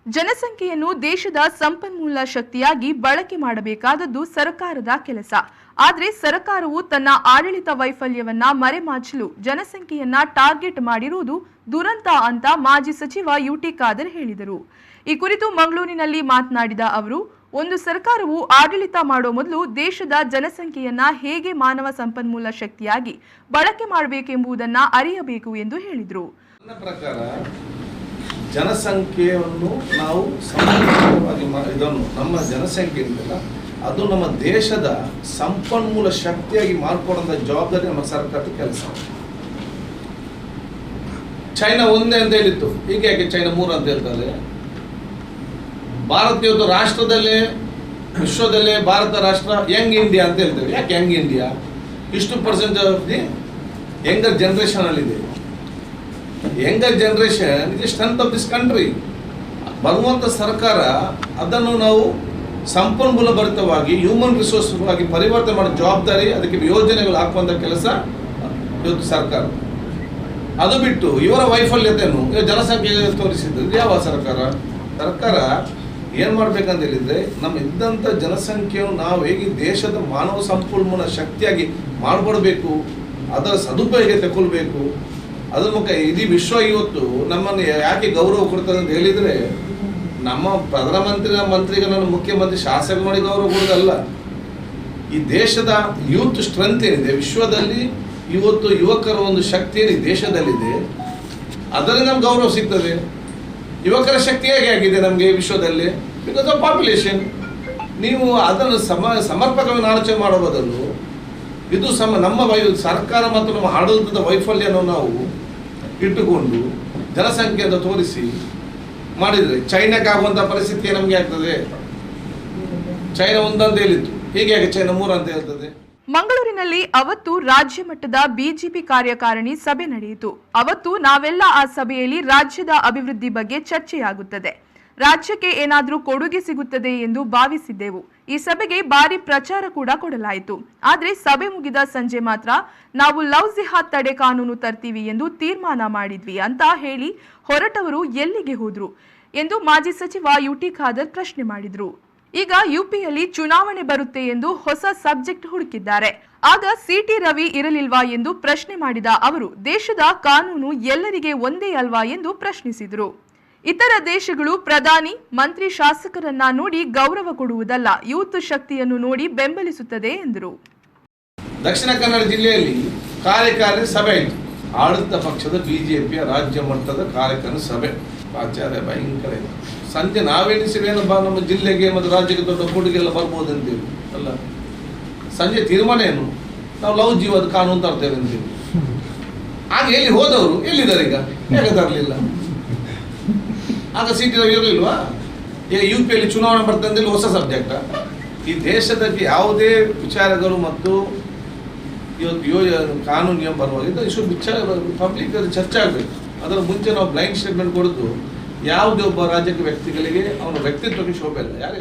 ಜನಸಂಖ್ಯೆಯನ್ನು ದೇಶದ ಸಂಪನ್ಮೂಲ ಶಕ್ತಿಯಾಗಿ ಬಳಕೆ ಮಾಡಬೇಕಾದದ್ದು ಸರ್ಕಾರದ ಕೆಲಸ. ಆದರೆ ಸರ್ಕಾರವು ತನ್ನ ಆಡಳಿತ ವೈಫಲ್ಯವನ್ನ ಮರೆಮಾಚಲು ಜನಸಂಖ್ಯೆಯನ್ನ ಟಾರ್ಗೆಟ್ ಮಾಡಿರುವುದು ದುರಂತ ಅಂತ ಮಾಜಿ ಸಚಿವ UT.Kadhar ಹೇಳಿದರು. ಈ ಕುರಿತು ಮಂಗಳೂರಿನಲ್ಲಿ ಮಾತನಾಡಿದ ಅವರು, ಒಂದು ಸರ್ಕಾರವು ಆಡಳಿತ ಮಾಡೋ ಮೊದಲು ದೇಶದ ಜನಸಂಖ್ಯೆಯನ್ನ ಹೇಗೆ ಮಾನವ ಸಂಪನ್ಮೂಲ ಶಕ್ತಿಯಾಗಿ ಬಳಕೆ ಮಾಡಬೇಕೆಂಬುದನ್ನ ಅರಿಯಬೇಕು ಎಂದು ಹೇಳಿದರು. ನನ್ನ ಪ್ರಕಾರ ಜನಸಂಖ್ಯೆಯನ್ನು ನಾವು ಸಂಪೂರ್ಣವಾಗಿ ಇದನ್ನು ನಮ್ಮ ಜನಸಂಖ್ಯೆ ಇದೆಯಲ್ಲ ಅದು ನಮ್ಮ ದೇಶದ ಸಂಪನ್ಮೂಲ ಶಕ್ತಿಯಾಗಿ ಮಾಡಿಕೊಡುವಂಥ ಜವಾಬ್ದಾರಿ ನಮ್ಮ ಸರ್ಕಾರದ ಕೆಲಸ. ಚೈನಾ ಒಂದೇ ಅಂತ ಹೇಳಿತ್ತು, ಈಗ ಯಾಕೆ ಚೈನಾ 3 ಅಂತ ಹೇಳ್ತಾರೆ? ಭಾರತ ಇವತ್ತು ರಾಷ್ಟ್ರದಲ್ಲೇ ವಿಶ್ವದಲ್ಲೇ ಭಾರತ ರಾಷ್ಟ್ರ ಯಂಗ್ ಇಂಡಿಯಾ ಅಂತ ಹೇಳ್ತೇವೆ. ಯಾಕೆ ಯಂಗ್ ಇಂಡಿಯಾ? ಇಷ್ಟು percent of the younger generation ಅಲ್ಲಿದೆ. Younger generation is strength of this country. ಬರುವಂಥ ಸರ್ಕಾರ ಅದನ್ನು ನಾವು ಸಂಪನ್ಮೂಲ ಭರಿತವಾಗಿ ಹ್ಯೂಮನ್ ರಿಸೋರ್ಸ್ ಆಗಿ ಪರಿವರ್ತನೆ ಮಾಡೋ ಜವಾಬ್ದಾರಿ, ಅದಕ್ಕೆ ಯೋಜನೆಗಳು ಹಾಕುವಂಥ ಕೆಲಸ ಇವತ್ತು ಸರ್ಕಾರ. ಅದು ಬಿಟ್ಟು ಇವರ ವೈಫಲ್ಯತೆಯನ್ನು ಜನಸಂಖ್ಯೆ ತೋರಿಸಿದ್ದು ಯಾವ ಸರ್ಕಾರ ಏನು ಮಾಡ್ಬೇಕಂತ ಹೇಳಿದ್ರೆ, ನಮ್ಮ ಇದ್ದಂಥ ಜನಸಂಖ್ಯೆಯನ್ನು ನಾವು ಹೇಗೆ ದೇಶದ ಮಾನವ ಸಂಪನ್ಮೂಲ ಶಕ್ತಿಯಾಗಿ ಮಾಡಿಕೊಡ್ಬೇಕು, ಅದರ ಸದುಪಯೋಗ ತಗೊಳ್ಬೇಕು. ಅದ್ರ ಮುಖ ಇಡೀ ವಿಶ್ವ ಇವತ್ತು ನಮ್ಮನ್ನು ಯಾಕೆ ಗೌರವ ಕೊಡ್ತದೆ ಅಂತ ಹೇಳಿದರೆ, ನಮ್ಮ ಮಂತ್ರಿಗಳನ್ನು ಮುಖ್ಯಮಂತ್ರಿ ಶಾಸಕರು ಮಾಡಿ ಗೌರವ ಕೊಡೋದಲ್ಲ. ಈ ದೇಶದ ಯೂತ್ ಸ್ಟ್ರೆಂತ್ ಏನಿದೆ ವಿಶ್ವದಲ್ಲಿ, ಇವತ್ತು ಯುವಕರ ಒಂದು ಶಕ್ತಿ ಏನು ದೇಶದಲ್ಲಿದೆ, ಅದರಲ್ಲಿ ನಮ್ಗೆ ಗೌರವ ಸಿಗ್ತದೆ. ಯುವಕರ ಶಕ್ತಿ ಹೇಗೆ ಆಗಿದೆ ನಮಗೆ ವಿಶ್ವದಲ್ಲಿ? Because of population. ನೀವು ಅದನ್ನು ಸಮರ್ಪಕವಾಗಿ ಆಲೋಚನೆ ಮಾಡೋ ಬದಲು ಇದು ನಮ್ಮ ಸರ್ಕಾರ ಮತ್ತು ನಮ್ಮ ಆಡಳಿತದ ವೈಫಲ್ಯವನ್ನು ನಾವು ಇಟ್ಟುಕೊಂಡು ಜನಸಂಖ್ಯೆಯನ್ನು ತೋರಿಸಿ ಮಾಡಿದರೆ ಚೈನಾಕ್ಕೆ ಆಗುವಂಥ ಪರಿಸ್ಥಿತಿ ನಮಗೆ ಆಗ್ತದೆ. ಚೈನಾ 1 ಅಂತ ಹೇಳಿತ್ತು, ಹೀಗೆ ಚೈನಾ 3 ಅಂತ ಹೇಳ್ತದೆ. ಮಂಗಳೂರಿನಲ್ಲಿ ಅವತ್ತು ರಾಜ್ಯ ಮಟ್ಟದ ಬಿಜೆಪಿ ಕಾರ್ಯಕಾರಿಣಿ ಸಭೆ ನಡೆಯಿತು. ಅವತ್ತು ನಾವೆಲ್ಲ ಆ ಸಭೆಯಲ್ಲಿ ರಾಜ್ಯದ ಅಭಿವೃದ್ಧಿ ಬಗ್ಗೆ ಚರ್ಚೆಯಾಗುತ್ತದೆ, ರಾಜ್ಯಕ್ಕೆ ಏನಾದರೂ ಕೊಡುಗೆ ಸಿಗುತ್ತದೆ ಎಂದು ಭಾವಿಸಿದ್ದೆವು. ಈ ಸಭೆಗೆ ಭಾರಿ ಪ್ರಚಾರ ಕೂಡ ಕೊಡಲಾಯಿತು. ಆದರೆ ಸಭೆ ಮುಗಿದ ಸಂಜೆ ಮಾತ್ರ ನಾವು ಲವ್ ಜಿಹಾದ್ ತಡೆ ಕಾನೂನು ತರ್ತೀವಿ ಎಂದು ತೀರ್ಮಾನ ಮಾಡಿದ್ವಿ ಅಂತ ಹೇಳಿ ಹೊರಟವರು ಎಲ್ಲಿಗೆ ಹೋದ್ರು ಎಂದು ಮಾಜಿ ಸಚಿವ UT.Kadhar ಪ್ರಶ್ನೆ ಮಾಡಿದ್ರು. ಈಗ ಯುಪಿಯಲ್ಲಿ ಚುನಾವಣೆ ಬರುತ್ತೆ ಎಂದು ಹೊಸ ಸಬ್ಜೆಕ್ಟ್ ಹುಡುಕಿದ್ದಾರೆ. ಆಗ CT ರವಿ ಇರಲಿಲ್ವಾ ಎಂದು ಪ್ರಶ್ನೆ ಮಾಡಿದ ಅವರು, ದೇಶದ ಕಾನೂನು ಎಲ್ಲರಿಗೆ ಒಂದೇ ಅಲ್ವಾ ಎಂದು ಪ್ರಶ್ನಿಸಿದರು. ಇತರ ದೇಶಗಳು ಪ್ರಧಾನಿ, ಮಂತ್ರಿ, ಶಾಸಕರನ್ನ ನೋಡಿ ಗೌರವ ಕೊಡುವುದಲ್ಲ, ಯೂತ್ ಶಕ್ತಿಯನ್ನು ನೋಡಿ ಬೆಂಬಲಿಸುತ್ತದೆ ಎಂದರು. ದಕ್ಷಿಣ ಕನ್ನಡ ಜಿಲ್ಲೆಯಲ್ಲಿ ಕಾರ್ಯಕಾರಿಣಿ ಸಭೆ ಆಯಿತು. ಆಡಳಿತ ಪಕ್ಷದ ಬಿಜೆಪಿಯ ರಾಜ್ಯ ಮಟ್ಟದ ಕಾರ್ಯಕಾರಿಣಿ ಸಭೆ. ಆಚಾರ್ಯ ಭಯಂಕರ ಇದೆ. ಸಂಜೆ ನಾವೇನಿಸಿವೇನಪ್ಪ ನಮ್ಮ ಜಿಲ್ಲೆಗೆ ಮತ್ತು ರಾಜ್ಯಕ್ಕೆ ದೊಡ್ಡ ಕೊಡುಗೆ ಎಲ್ಲ ಬರ್ಬೋದು ಅಂತೇಳಿ ಅಲ್ಲ. ಸಂಜೆ ತೀರ್ಮಾನ ಏನು, ನಾವು ಲವ್ ಜೀವದ ಕಾನೂನು ತರ್ತೇವೆ ಅಂತೇಳಿ. ಆಗ ಎಲ್ಲಿ ಹೋದವರು ಎಲ್ಲಿದ್ದಾರೆ? ಈಗ ಹೇಗೆ ತರಲಿಲ್ಲ? ಆಗ CT ರವಿ ಇರಲಿಲ್ವಾ? ಈಗ UPಯಲ್ಲಿ ಚುನಾವಣೆ ಬರ್ತಂದೇಳಿ ಹೊಸ ಸಬ್ಜೆಕ್ಟ. ಈ ದೇಶದಲ್ಲಿ ಯಾವುದೇ ವಿಚಾರಗಳು ಮತ್ತು ಇವತ್ತು ಕಾನೂನು ನಿಯಮ ಬರುವಾಗ ಇಷ್ಟು ವಿಚಾರ ಪಬ್ಲಿಕ್ ಚರ್ಚೆ ಆಗಬೇಕು. ಅದರ ಮುಂಚೆ ನಾವು ಬ್ಲೈಂಡ್ ಸ್ಟೇಟ್ಮೆಂಟ್ ಕೊಡೋದು ಯಾವುದೇ ಒಬ್ಬ ರಾಜ್ಯಕ್ಕೆ ವ್ಯಕ್ತಿಗಳಿಗೆ ಅವನ ವ್ಯಕ್ತಿತ್ವಕ್ಕೆ ಶೋಭೆ ಇಲ್ಲ. ಯಾರೇ